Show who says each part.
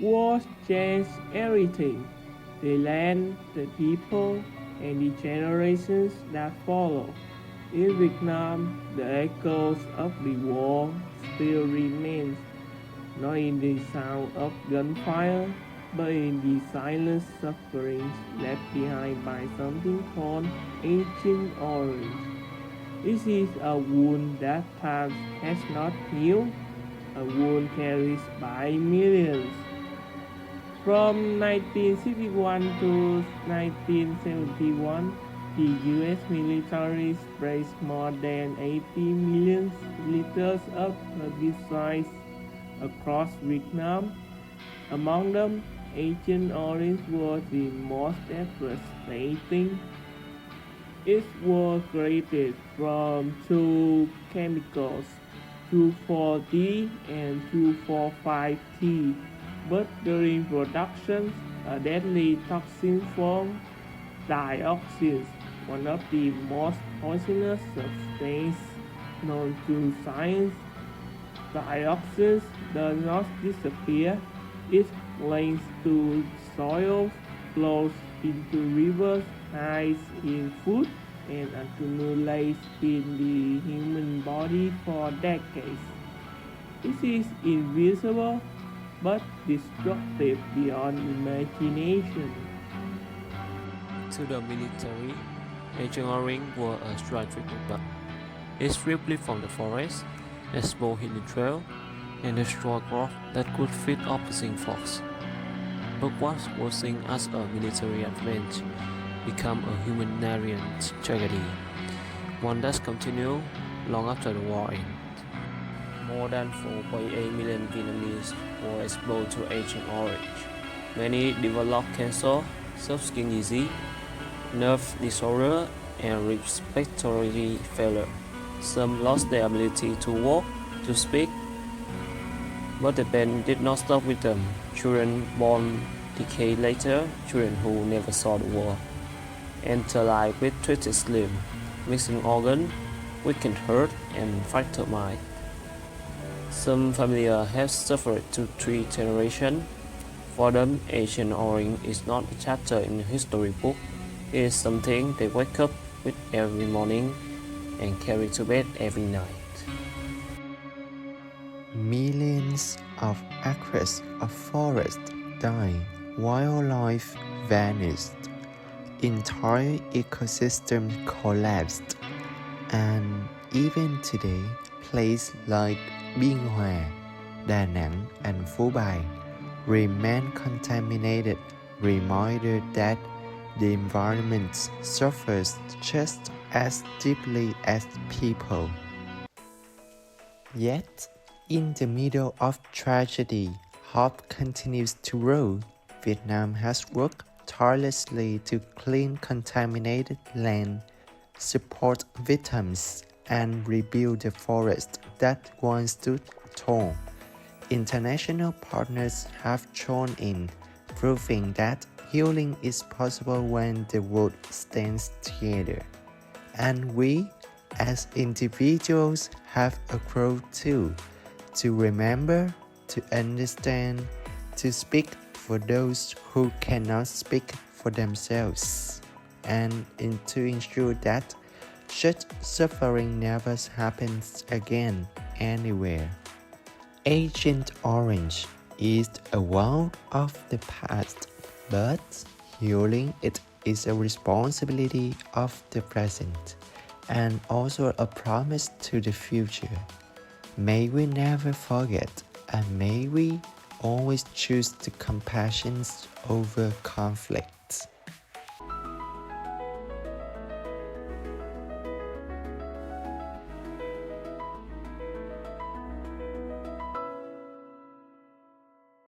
Speaker 1: Wars changed everything: the land, the people, and the generations that follow. In Vietnam, the echoes of the war still remain, not in the sound of gunfire, but in the silent sufferings left behind by something called Ancient Orange. This is a wound that time has not healed, a wound carried by millions. From 1961 to 1971, the US military sprayed more than 80 million liters of herbicides across Vietnam. Among them, Agent Orange was the most devastating. It was created from two chemicals, 2,4-D and 2,4,5-T, but during production, a deadly toxin formed dioxins, one of the most poisonous substances known to science. Dioxins does not disappear, it clings to soil, flows into rivers, hides in food, and accumulates in the human body for decades. This is invisible but destructive beyond imagination.
Speaker 2: To the military, Agent Orange were a strategic weapon. It stripped leaves from the forest, exposed hidden trail, and destroyed crops that could feed opposing forces. But what was seen as a military advantage became a humanitarian tragedy, one that continued long after the war ended. More than 4.8 million Vietnamese were exposed to Agent Orange. Many developed cancer, soft-skin disease, nerve disorder, and respiratory failure. Some lost their ability to walk, to speak, but the pain did not stop with them. Children born decades later, children who never saw the war, enter life with twisted limb, missing organ, weakened heart, and fractured mind. Some families have suffered to 3 generations. For them, Agent Orange is not a chapter in a history book. It is something they wake up with every morning and carry to bed every night.
Speaker 3: Millions of acres of forest died, wildlife vanished, entire ecosystems collapsed, and even today, places like Biên Hòa, Đà Nẵng, and Phú Bài remain contaminated, reminder that the environment suffers just as deeply as people. Yet, in the middle of tragedy, hope continues to grow. Vietnam has worked tirelessly to clean contaminated land, support victims, and rebuild the forest that once stood tall. International partners have joined in, proving that healing is possible when the world stands together. And we, as individuals, have a role too, to remember, to understand, to speak for those who cannot speak for themselves, and to ensure that such suffering never happens again anywhere. Agent Orange is a wound of the past, but healing it is a responsibility of the present and also a promise to the future. May we never forget, and may we always choose the compassion over conflict.